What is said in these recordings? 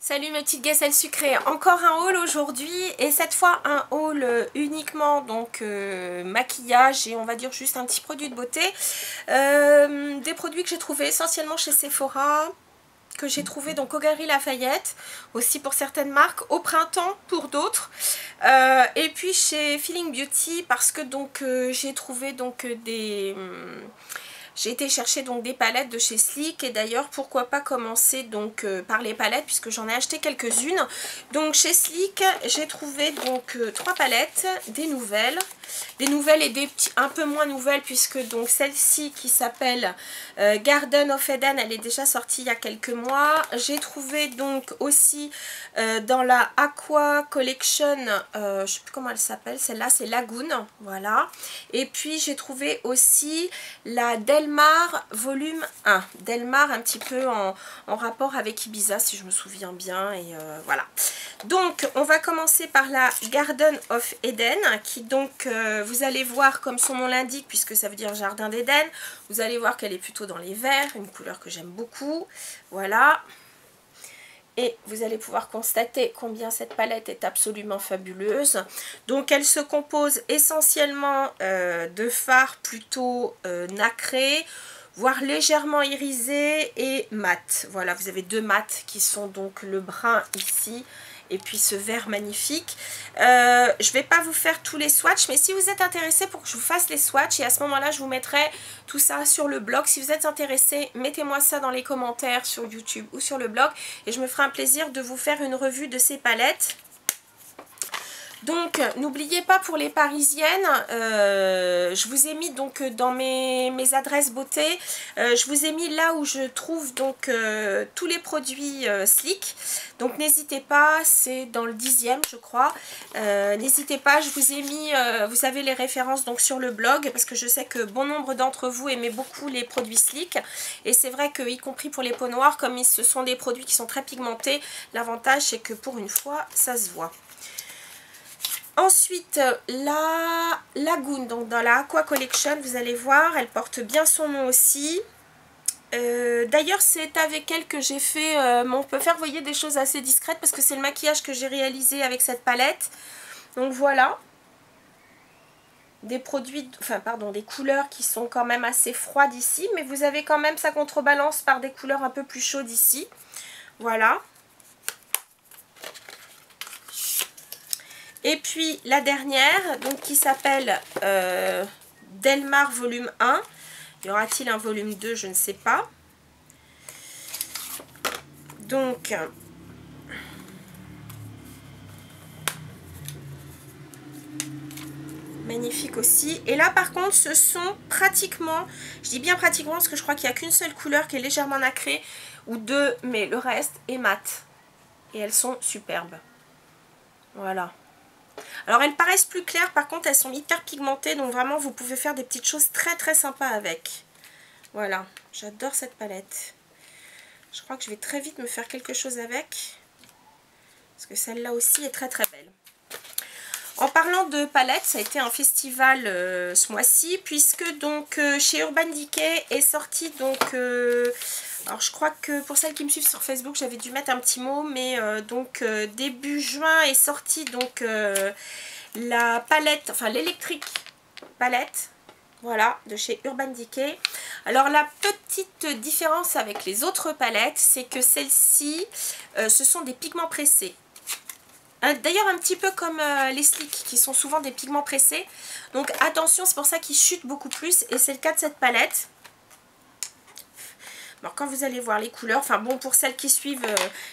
Salut mes petites gazelles sucrées, encore un haul aujourd'hui et cette fois un haul uniquement donc maquillage et on va dire juste un petit produit de beauté. Des produits que j'ai trouvé essentiellement chez Sephora, que j'ai trouvé donc au Galeries Lafayette, aussi pour certaines marques, au printemps pour d'autres, et puis chez Feeling Beauty parce que donc j'ai trouvé donc des... J'ai été chercher donc des palettes de chez Sleek et d'ailleurs pourquoi pas commencer donc par les palettes puisque j'en ai acheté quelques-unes. Donc chez Sleek j'ai trouvé donc 3 palettes, des nouvelles et des petits un peu moins nouvelles puisque donc celle-ci qui s'appelle Garden of Eden, elle est déjà sortie il y a quelques mois. J'ai trouvé donc aussi dans la Aqua Collection, je sais plus comment elle s'appelle, celle-là c'est Lagoon, voilà. Et puis j'ai trouvé aussi la Delmar volume 1, Delmar un petit peu en rapport avec Ibiza si je me souviens bien, et voilà. Donc on va commencer par la Garden of Eden qui donc vous allez voir comme son nom l'indique puisque ça veut dire jardin d'Éden, vous allez voir qu'elle est plutôt dans les verts, une couleur que j'aime beaucoup, voilà. Et vous allez pouvoir constater combien cette palette est absolument fabuleuse. Donc elle se compose essentiellement de fards plutôt nacrés, voire légèrement irisés et mat. Voilà, vous avez deux mats qui sont donc le brun ici et puis ce vert magnifique. Je ne vais pas vous faire tous les swatchs, mais si vous êtes intéressé pour que je vous fasse les swatchs, et à ce moment-là, je vous mettrai tout ça sur le blog. Si vous êtes intéressé, mettez-moi ça dans les commentaires sur YouTube ou sur le blog, et je me ferai un plaisir de vous faire une revue de ces palettes. Donc n'oubliez pas pour les parisiennes, je vous ai mis donc dans mes adresses beauté, je vous ai mis là où je trouve donc tous les produits Sleek. Donc n'hésitez pas, c'est dans le 10e je crois, n'hésitez pas, je vous ai mis, vous avez les références donc sur le blog parce que je sais que bon nombre d'entre vous aimaient beaucoup les produits Sleek et c'est vrai que y compris pour les peaux noires, comme ce sont des produits qui sont très pigmentés, l'avantage c'est que pour une fois ça se voit. Ensuite, la Lagoon, donc dans la Aqua Collection, vous allez voir, elle porte bien son nom aussi. D'ailleurs, c'est avec elle que j'ai fait, on peut faire, vous voyez, des choses assez discrètes parce que c'est le maquillage que j'ai réalisé avec cette palette. Donc voilà, des produits, enfin pardon, des couleurs qui sont quand même assez froides ici, mais vous avez quand même, ça contrebalance par des couleurs un peu plus chaudes ici. Voilà. Et puis la dernière, donc qui s'appelle Delmar volume 1. Y aura-t-il un volume 2? Je ne sais pas. Donc, magnifique aussi. Et là par contre ce sont pratiquement, je dis bien pratiquement parce que je crois qu'il n'y a qu'une seule couleur qui est légèrement nacrée, ou deux, mais le reste est mat. Et elles sont superbes. Voilà. Alors elles paraissent plus claires, par contre elles sont hyper pigmentées, donc vraiment vous pouvez faire des petites choses très très sympas avec. Voilà, j'adore cette palette. Je crois que je vais très vite me faire quelque chose avec, parce que celle-là aussi est très très belle. En parlant de palettes, ça a été un festival ce mois-ci, puisque donc chez Urban Decay est sorti donc... alors je crois que pour celles qui me suivent sur Facebook, j'avais dû mettre un petit mot, mais donc début juin est sorti donc la palette, enfin l'électrique palette, voilà, de chez Urban Decay. Alors la petite différence avec les autres palettes, c'est que celles-ci, ce sont des pigments pressés. D'ailleurs un petit peu comme les Sleek qui sont souvent des pigments pressés. Donc attention, c'est pour ça qu'ils chutent beaucoup plus, et c'est le cas de cette palette. Alors quand vous allez voir les couleurs, enfin bon, pour celles qui suivent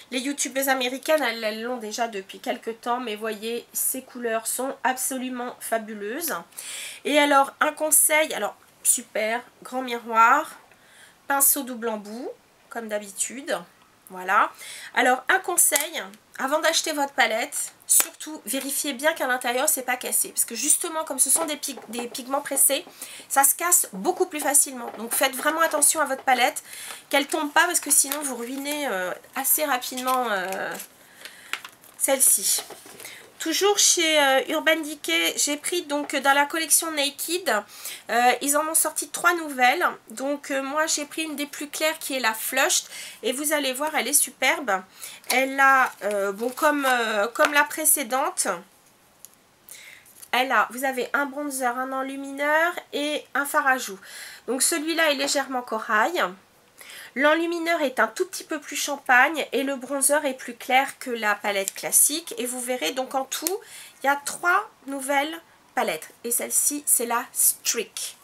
les youtubeuses américaines, elles l'ont déjà depuis quelques temps, mais voyez, ces couleurs sont absolument fabuleuses. Et alors un conseil, alors super, grand miroir, pinceau double embout, comme d'habitude, voilà. Alors un conseil, avant d'acheter votre palette, surtout vérifiez bien qu'à l'intérieur c'est pas cassé, parce que justement comme ce sont des pigments pressés, ça se casse beaucoup plus facilement. Donc faites vraiment attention à votre palette, qu'elle tombe pas, parce que sinon vous ruinez assez rapidement celle-ci. Toujours chez Urban Decay, j'ai pris donc dans la collection Naked, ils en ont sorti 3 nouvelles. Donc moi j'ai pris une des plus claires qui est la Flushed et vous allez voir, elle est superbe. Elle a, bon comme la précédente, vous avez un bronzer, un enlumineur et un fard à joues. Donc celui-là est légèrement corail. L'enlumineur est un tout petit peu plus champagne et le bronzer est plus clair que la palette classique. Et vous verrez donc en tout, il y a 3 nouvelles palettes. Et celle-ci, c'est la Streak.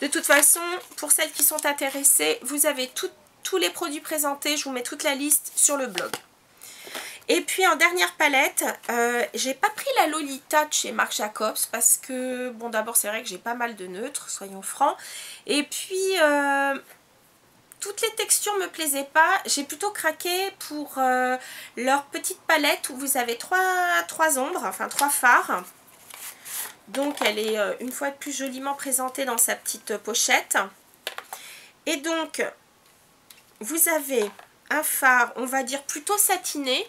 De toute façon, pour celles qui sont intéressées, vous avez tous les produits présentés. Je vous mets toute la liste sur le blog. Et puis en dernière palette, j'ai pas pris la Lolita de chez Marc Jacobs parce que, bon d'abord c'est vrai que j'ai pas mal de neutres, soyons francs. Et puis... toutes les textures me plaisaient pas, j'ai plutôt craqué pour leur petite palette où vous avez 3 ombres, enfin 3 fards. Donc elle est une fois de plus joliment présentée dans sa petite pochette. Et donc vous avez un fard, on va dire plutôt satiné.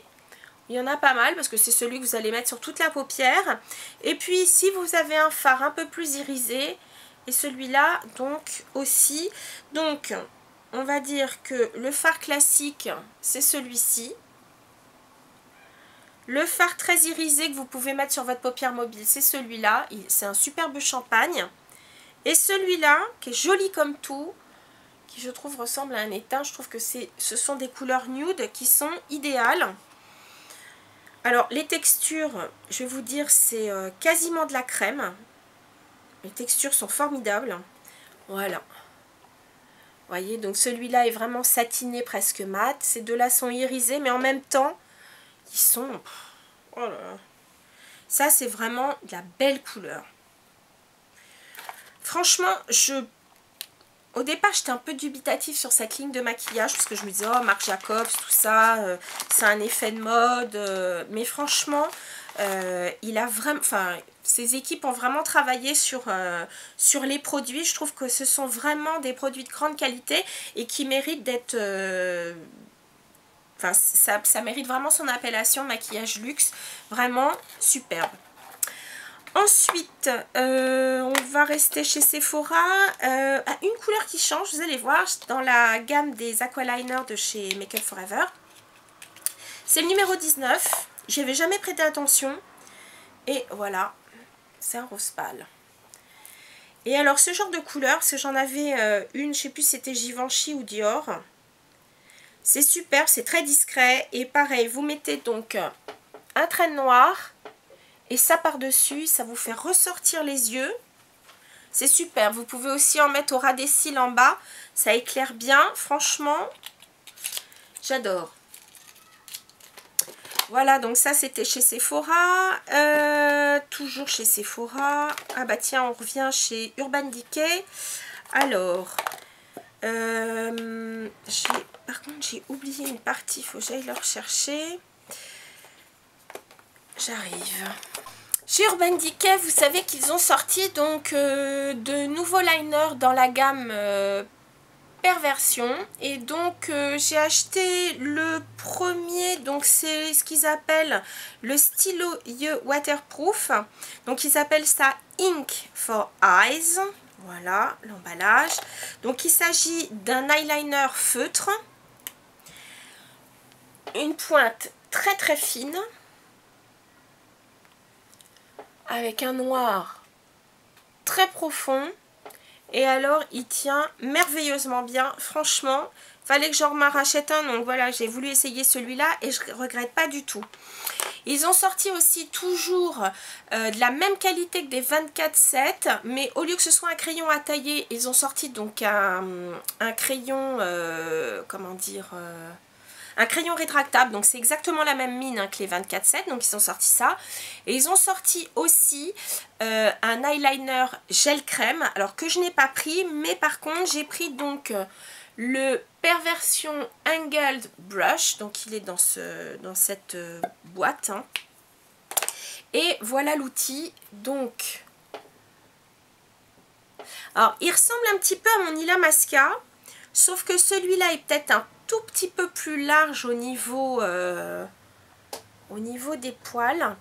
Il y en a pas mal parce que c'est celui que vous allez mettre sur toute la paupière. Et puis ici vous avez un fard un peu plus irisé. Et celui-là donc aussi. Donc on va dire que le fard classique, c'est celui-ci. Le fard très irisé que vous pouvez mettre sur votre paupière mobile, c'est celui-là. C'est un superbe champagne. Et celui-là, qui est joli comme tout, qui je trouve ressemble à un étain. Je trouve que ce sont des couleurs nude qui sont idéales. Alors, les textures, je vais vous dire, c'est quasiment de la crème. Les textures sont formidables. Voilà. Vous voyez, donc celui-là est vraiment satiné, presque mat. Ces deux-là sont irisés, mais en même temps, ils sont... Oh là là. Ça, c'est vraiment de la belle couleur. Franchement, au départ, j'étais un peu dubitative sur cette ligne de maquillage, parce que je me disais, oh, Marc Jacobs, tout ça, c'est un effet de mode. Mais franchement, il a vraiment... Enfin, ces équipes ont vraiment travaillé sur les produits. Je trouve que ce sont vraiment des produits de grande qualité et qui méritent d'être... Enfin, ça mérite vraiment son appellation maquillage luxe. Vraiment superbe. Ensuite, on va rester chez Sephora. Une couleur qui change, vous allez voir, dans la gamme des aqualiners de chez Make Up For Ever. C'est le numéro 19. J'y avais jamais prêté attention. Et voilà, c'est un rose pâle. Et alors, ce genre de couleur, parce que j'en avais une, je sais plus si c'était Givenchy ou Dior. C'est super, c'est très discret. Et pareil, vous mettez donc un trait noir. Et ça par-dessus, ça vous fait ressortir les yeux. C'est super. Vous pouvez aussi en mettre au ras des cils en bas. Ça éclaire bien. Franchement, j'adore. Voilà, donc ça c'était chez Sephora. Toujours chez Sephora. Ah bah tiens, on revient chez Urban Decay. Alors, par contre j'ai oublié une partie. Il faut que j'aille le rechercher. J'arrive. Chez Urban Decay, vous savez qu'ils ont sorti donc de nouveaux liners dans la gamme Perversion. Et donc j'ai acheté le premier, donc c'est ce qu'ils appellent le stylo yeux waterproof. Donc ils appellent ça Ink for Eyes. Voilà l'emballage. Donc il s'agit d'un eyeliner feutre. Une pointe très très fine. Avec un noir très profond. Et alors, il tient merveilleusement bien. Franchement, fallait que j'en rachète un. Donc voilà, j'ai voulu essayer celui-là et je regrette pas du tout. Ils ont sorti aussi toujours de la même qualité que des 24-7. Mais au lieu que ce soit un crayon à tailler, ils ont sorti donc un crayon, comment dire... un crayon rétractable, donc c'est exactement la même mine hein, que les 24-7, donc ils ont sorti ça. Et ils ont sorti aussi un eyeliner gel crème, alors que je n'ai pas pris, mais par contre j'ai pris donc le Perversion Angled Brush, donc il est dans cette boîte. Hein. Et voilà l'outil, donc... Alors il ressemble un petit peu à mon Illamasqua, sauf que celui-là est peut-être un tout petit peu plus large au niveau au niveau des poils.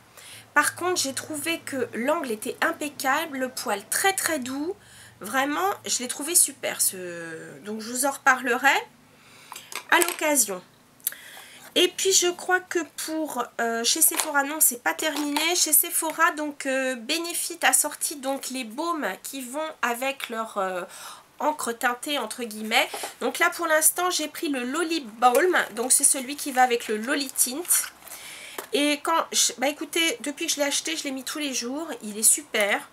Par contre, j'ai trouvé que l'angle était impeccable, le poil très très doux. Vraiment, je l'ai trouvé super. Donc, je vous en reparlerai à l'occasion. Et puis, je crois que pour chez Sephora, non, c'est pas terminé. Chez Sephora, donc, Benefit a sorti donc les baumes qui vont avec leur encre teintée, entre guillemets. Donc là, pour l'instant, j'ai pris le Loli Balm. Donc, c'est celui qui va avec le Loli Tint. Et bah écoutez, depuis que je l'ai acheté, je l'ai mis tous les jours. Il est super.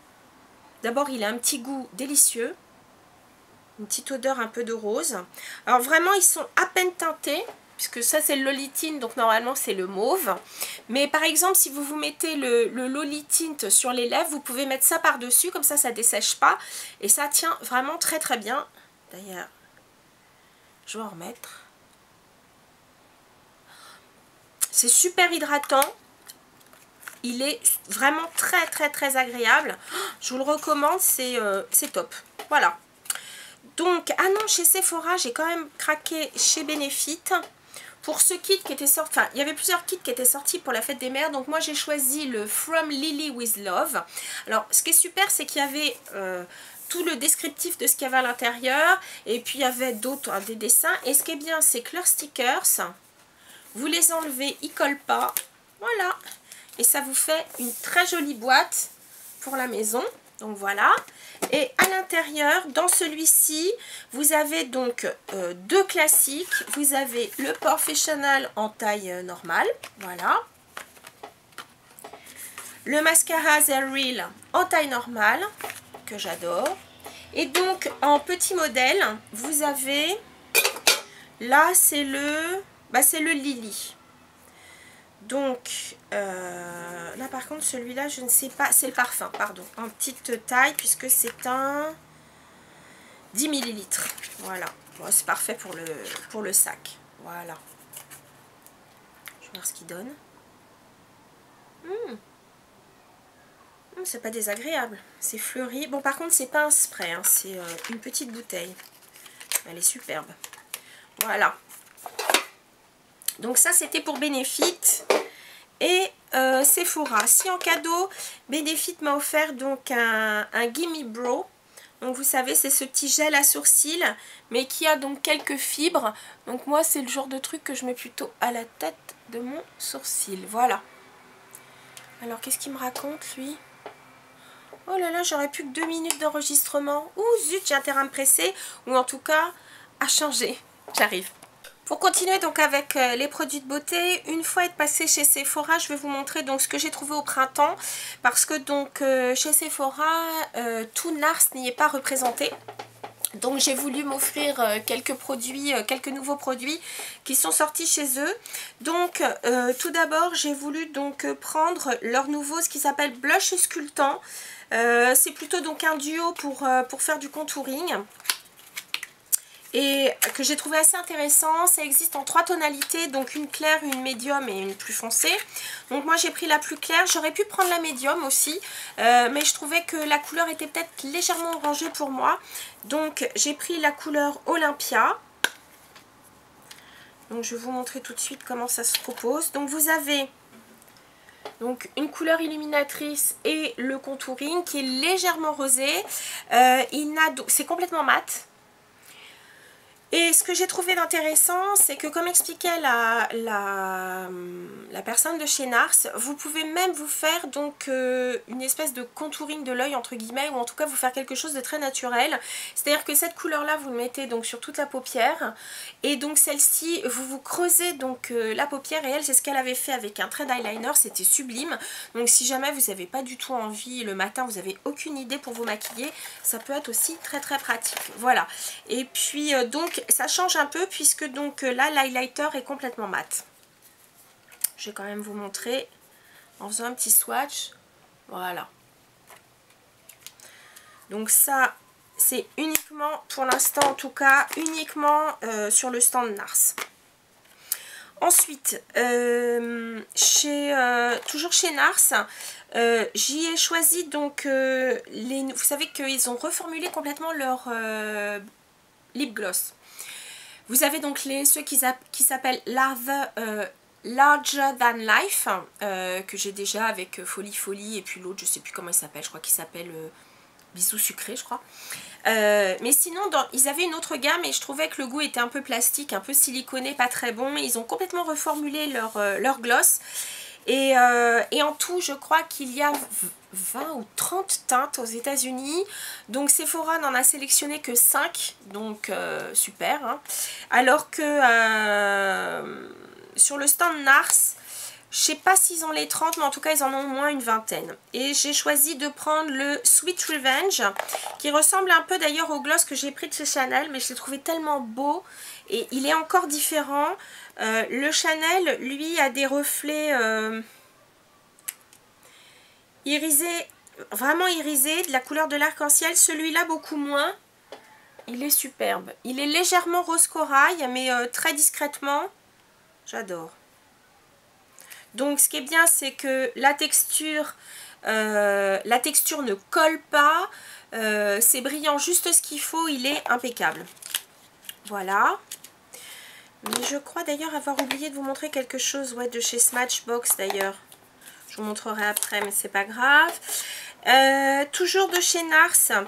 D'abord, il a un petit goût délicieux. Une petite odeur un peu de rose. Alors vraiment, ils sont à peine teintés. Puisque ça, c'est le Loli Tint. Donc normalement, c'est le mauve. Mais par exemple, si vous mettez le Loli Tint sur les lèvres, vous pouvez mettre ça par-dessus. Comme ça ne dessèche pas. Et ça tient vraiment très très bien. D'ailleurs, je vais en remettre. C'est super hydratant. Il est vraiment très très très agréable. Je vous le recommande, c'est top. Voilà. Donc, ah non, chez Sephora, j'ai quand même craqué chez Benefit. Pour ce kit qui était sorti, enfin, il y avait plusieurs kits qui étaient sortis pour la fête des mères. Donc, moi, j'ai choisi le From Lily with Love. Alors, ce qui est super, c'est qu'il y avait tout le descriptif de ce qu'il y avait à l'intérieur. Et puis, il y avait d'autres, des dessins. Et ce qui est bien, c'est que leurs stickers, vous les enlevez, ils ne collent pas. Voilà. Et ça vous fait une très jolie boîte pour la maison. Donc voilà. Et à l'intérieur, dans celui-ci, vous avez donc deux classiques. Vous avez le Professional en taille normale. Voilà. Le mascara They're Real en taille normale, que j'adore. Et donc, en petit modèle, vous avez... Là, c'est le Lily. Donc, là par contre, celui-là, je ne sais pas, c'est le parfum, pardon, en petite taille, puisque c'est un 10 ml. Voilà, bon, c'est parfait pour le sac. Voilà. Je vais voir ce qu'il donne. C'est pas désagréable, c'est fleuri. Bon, par contre, c'est pas un spray, hein, c'est une petite bouteille. Elle est superbe. Voilà. Donc ça, c'était pour Benefit. Et Sephora. Si en cadeau, Benefit m'a offert donc un Gimme Brow. Donc vous savez, c'est ce petit gel à sourcils, mais qui a donc quelques fibres. Donc moi, c'est le genre de truc que je mets plutôt à la tête de mon sourcil. Voilà. Alors, qu'est-ce qu'il me raconte, lui? Oh là là, j'aurais plus que 2 minutes d'enregistrement. Ouh, zut, j'ai intérêt à me presser. Ou en tout cas, à changer. J'arrive. Pour continuer donc avec les produits de beauté, une fois être passé chez Sephora, je vais vous montrer donc ce que j'ai trouvé au printemps. Parce que donc chez Sephora, tout NARS n'y est pas représenté. Donc j'ai voulu m'offrir quelques produits, quelques nouveaux produits qui sont sortis chez eux. Donc tout d'abord, j'ai voulu donc prendre leur nouveau, ce qui s'appelle Blush Sculptant. C'est plutôt donc un duo pour faire du contouring. Et que j'ai trouvé assez intéressant. Ça existe en 3 tonalités, donc une claire, une médium et une plus foncée. Donc moi j'ai pris la plus claire, j'aurais pu prendre la médium aussi, mais je trouvais que la couleur était peut-être légèrement orangée pour moi. Donc j'ai pris la couleur Olympia. Donc je vais vous montrer tout de suite comment ça se propose. Donc vous avez donc une couleur illuminatrice et le contouring qui est légèrement rosé. C'est complètement mat. Et ce que j'ai trouvé d'intéressant, c'est que comme expliquait la personne de chez NARS, vous pouvez même vous faire donc une espèce de contouring de l'œil entre guillemets, ou en tout cas vous faire quelque chose de très naturel. C'est-à-dire que cette couleur-là, vous le mettez donc sur toute la paupière, et donc celle-ci, vous creusez donc la paupière, et elle, c'est ce qu'elle avait fait avec un trait d'eyeliner, c'était sublime. Donc si jamais vous n'avez pas du tout envie le matin, vous n'avez aucune idée pour vous maquiller, ça peut être aussi très très pratique. Voilà. Et puis donc ça change un peu puisque donc là l'highlighter est complètement mat. Je vais quand même vous montrer en faisant un petit swatch. Voilà. Donc ça c'est uniquement pour l'instant en tout cas uniquement sur le stand NARS. Ensuite toujours chez NARS, j'y ai choisi donc vous savez qu'ils ont reformulé complètement leur lip gloss. Vous avez donc ceux qui s'appellent Larger Than Life, que j'ai déjà avec Folie et puis l'autre, je sais plus comment il s'appelle, je crois qu'il s'appelle Bisous Sucrés, je crois. Mais sinon, ils avaient une autre gamme et je trouvais que le goût était un peu plastique, un peu siliconé, pas très bon. Ils ont complètement reformulé leur gloss. Et en tout, je crois qu'il y a 20 ou 30 teintes aux États-Unis. Donc Sephora n'en a sélectionné que 5, donc super. Hein. Alors que sur le stand Nars, je sais pas s'ils ont les 30, mais en tout cas ils en ont au moins une vingtaine. Et j'ai choisi de prendre le Sweet Revenge, qui ressemble un peu d'ailleurs au gloss que j'ai pris de chez Chanel, mais je l'ai trouvé tellement beau. Et il est encore différent. Le Chanel, lui, a des reflets irisés, vraiment irisés, de la couleur de l'arc-en-ciel. Celui-là, beaucoup moins. Il est superbe. Il est légèrement rose corail, mais très discrètement. J'adore. Donc, ce qui est bien, c'est que la texture ne colle pas. C'est brillant juste ce qu'il faut. Il est impeccable. Voilà. Mais je crois d'ailleurs avoir oublié de vous montrer quelque chose de chez Smashbox d'ailleurs. Je vous montrerai après, mais c'est pas grave. Toujours de chez Nars,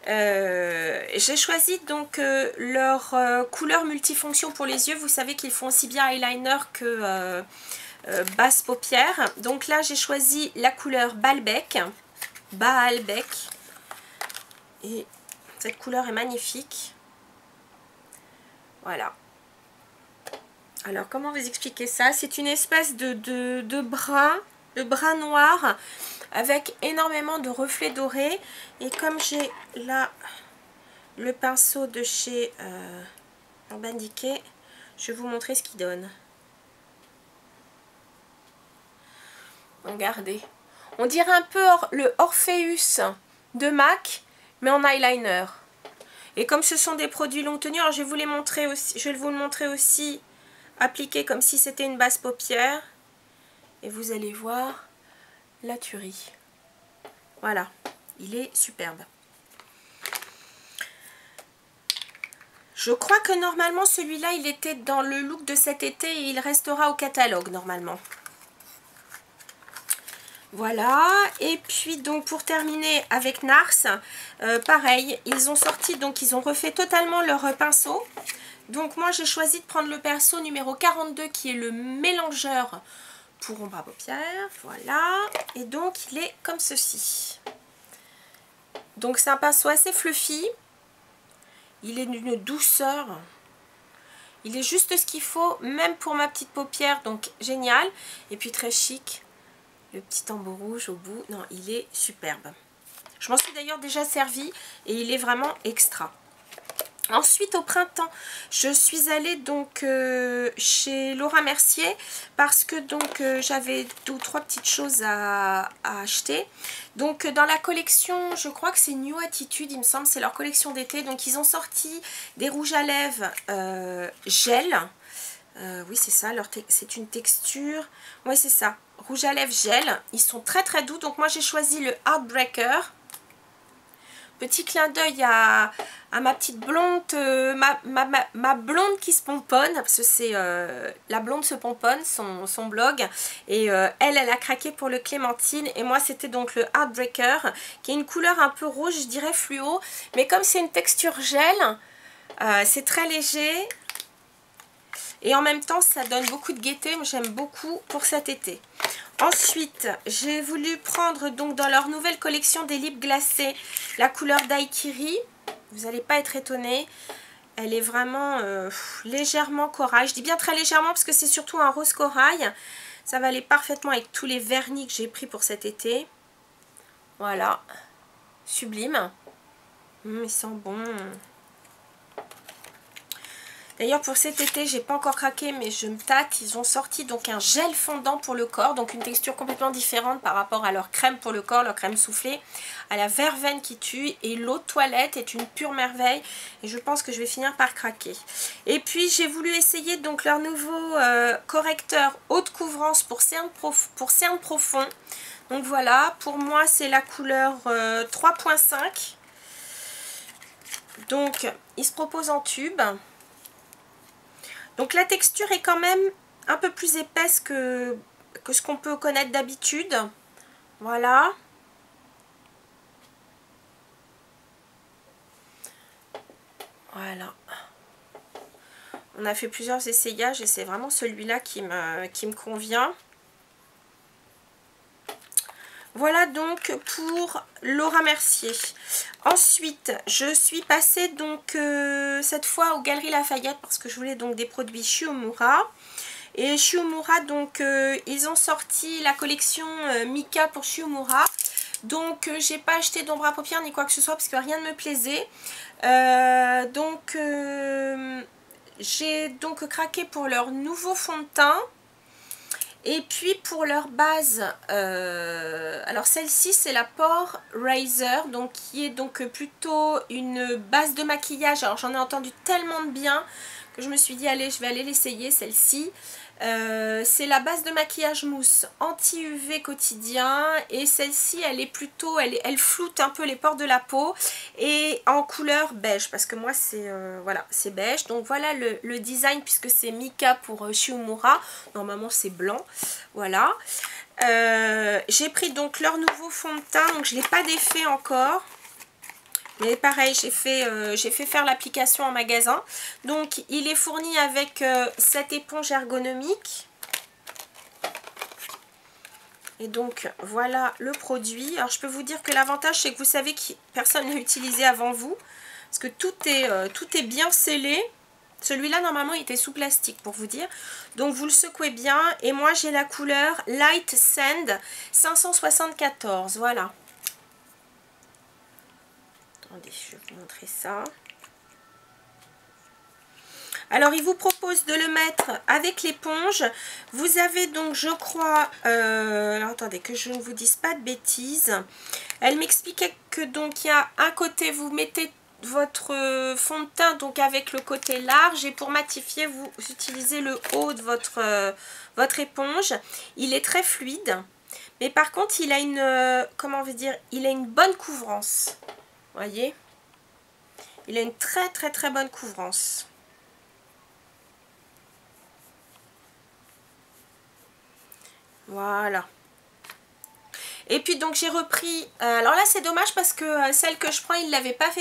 j'ai choisi donc leur couleur multifonction pour les yeux. Vous savez qu'ils font aussi bien eyeliner que basse paupière. Donc là, j'ai choisi la couleur Balbec. Et cette couleur est magnifique. Voilà. Alors, comment vous expliquer ça? C'est une espèce de brun noir avec énormément de reflets dorés. Et comme j'ai là le pinceau de chez Urban Decay, je vais vous montrer ce qu'il donne. Regardez. On dirait un peu le Orpheus de MAC, mais en eyeliner. Et comme ce sont des produits longue tenue, alors je vais vous les montrer aussi. Je vais vous le montrer aussi. Appliqué comme si c'était une basse paupière. Et vous allez voir la tuerie. Voilà, il est superbe. Je crois que normalement celui-là, il était dans le look de cet été et il restera au catalogue normalement. Voilà, et puis donc pour terminer avec Nars, pareil, ils ont sorti, donc ils ont refait totalement leur pinceau. Donc moi j'ai choisi de prendre le pinceau numéro 42 qui est le mélangeur pour ombre à paupières, voilà. Et donc il est comme ceci. Donc c'est un pinceau assez fluffy, il est d'une douceur, il est juste ce qu'il faut, même pour ma petite paupière, donc génial. Et puis très chic, le petit tambour rouge au bout, non il est superbe. Je m'en suis d'ailleurs déjà servi et il est vraiment extra. Ensuite, au printemps, je suis allée donc chez Laura Mercier parce que donc j'avais 2 ou 3 petites choses à acheter. Donc dans la collection, je crois que c'est New Attitude, il me semble, c'est leur collection d'été. Donc ils ont sorti des rouges à lèvres gel. Oui, c'est ça, c'est une texture. Oui, c'est ça, rouge à lèvres gel. Ils sont très très doux. Donc moi j'ai choisi le Heartbreaker. Petit clin d'œil à ma petite blonde, ma blonde qui se pomponne, parce que c'est la blonde se pomponne, son blog. Et elle a craqué pour le Clémentine. Et moi, c'était donc le Heartbreaker, qui est une couleur un peu rouge, je dirais fluo. Mais comme c'est une texture gel, c'est très léger. Et en même temps, ça donne beaucoup de gaieté. J'aime beaucoup pour cet été. Ensuite, j'ai voulu prendre donc dans leur nouvelle collection des lips glacés la couleur Daiquiri. Vous n'allez pas être étonnés. Elle est vraiment légèrement corail. Je dis bien très légèrement parce que c'est surtout un rose corail. Ça va aller parfaitement avec tous les vernis que j'ai pris pour cet été. Voilà. Sublime. Ils sont bons. D'ailleurs pour cet été, j'ai pas encore craqué mais je me tâte. Ils ont sorti donc un gel fondant pour le corps. Donc une texture complètement différente par rapport à leur crème pour le corps, leur crème soufflée. À la verveine qui tue. Et l'eau de toilette est une pure merveille. Et je pense que je vais finir par craquer. Et puis j'ai voulu essayer donc leur nouveau correcteur haute couvrance pour cernes profond. Donc voilà, pour moi c'est la couleur 3.5. Donc il se propose en tube. Donc la texture est quand même un peu plus épaisse que ce qu'on peut connaître d'habitude. Voilà. Voilà. On a fait plusieurs essayages et c'est vraiment celui-là qui me convient. Voilà donc pour Laura Mercier. Ensuite, je suis passée donc cette fois aux Galeries Lafayette parce que je voulais donc des produits Shu Uemura. Et Shu Uemura, donc ils ont sorti la collection Mika pour Shu Uemura. Donc j'ai pas acheté d'ombre à paupières ni quoi que ce soit parce que rien ne me plaisait. J'ai donc craqué pour leur nouveau fond de teint. Et puis pour leur base, alors celle-ci c'est la Pore Razor, donc qui est donc plutôt une base de maquillage. Alors j'en ai entendu tellement de bien que je me suis dit allez, je vais aller l'essayer celle-ci. C'est la base de maquillage mousse anti-UV quotidien et celle-ci elle est plutôt, elle floute un peu les pores de la peau et en couleur beige parce que moi c'est voilà, c'est beige. Donc voilà le design puisque c'est Mika pour Shu Uemura, normalement c'est blanc. Voilà, j'ai pris donc leur nouveau fond de teint, donc je n'ai pas d'effet encore. Mais pareil, j'ai fait faire l'application en magasin. Donc il est fourni avec cette éponge ergonomique. Et donc voilà le produit. Alors je peux vous dire que l'avantage c'est que vous savez que personne ne l'a utilisé avant vous. Parce que tout est bien scellé. Celui-là normalement il était sous plastique pour vous dire. Donc vous le secouez bien. Et moi j'ai la couleur Light Sand 574. Voilà. Attendez, je vais vous montrer ça. Alors, il vous propose de le mettre avec l'éponge. Vous avez donc, je crois... alors, attendez, que je ne vous dise pas de bêtises. Elle m'expliquait que donc, il y a un côté, vous mettez votre fond de teint donc avec le côté large. Et pour matifier, vous utilisez le haut de votre éponge. Il est très fluide. Mais par contre, il a une... comment on veut dire? Il a une bonne couvrance. Voyez, il a une très bonne couvrance. Voilà. Et puis donc j'ai repris, alors là c'est dommage parce que celle que je prends il l'avait pas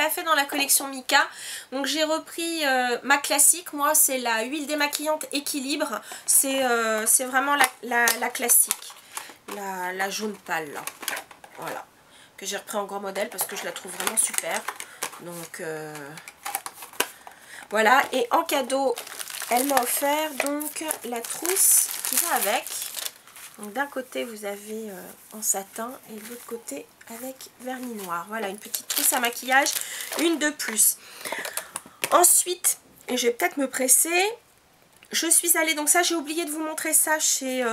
fait dans la collection Mika. Donc j'ai repris ma classique, moi c'est la huile démaquillante équilibre. C'est vraiment la classique, la jaune pâle là. Voilà. Que j'ai repris en grand modèle parce que je la trouve vraiment super. Donc voilà, et en cadeau elle m'a offert donc la trousse qui va avec. Donc d'un côté vous avez en satin et de l'autre côté avec vernis noir. Voilà, une petite trousse à maquillage, une de plus. Ensuite, et je vais peut-être me presser, je suis allée, donc ça j'ai oublié de vous montrer ça chez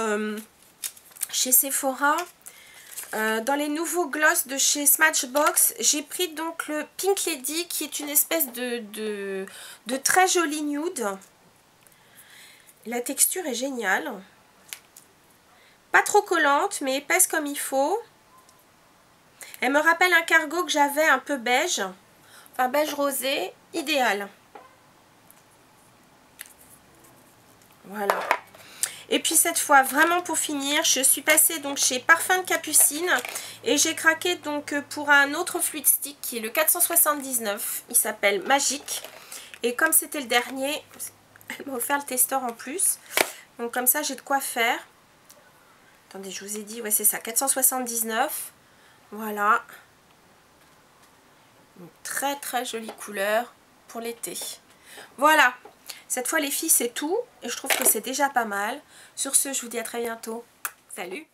Sephora. Dans les nouveaux gloss de chez Smashbox, j'ai pris donc le Pink Lady qui est une espèce de très joli nude. La texture est géniale. Pas trop collante mais épaisse comme il faut. Elle me rappelle un cargo que j'avais un peu beige. Enfin beige rosé, idéal. Voilà. Et puis cette fois, vraiment pour finir, je suis passée donc chez Parfum de Capucine et j'ai craqué donc pour un autre fluid stick qui est le 479. Il s'appelle Magique. Et comme c'était le dernier, elle m'a offert le testeur en plus. Donc comme ça, j'ai de quoi faire. Attendez, je vous ai dit, ouais c'est ça, 479. Voilà. Une très jolie couleur pour l'été. Voilà. Cette fois les filles c'est tout et je trouve que c'est déjà pas mal. Sur ce, je vous dis à très bientôt. Salut!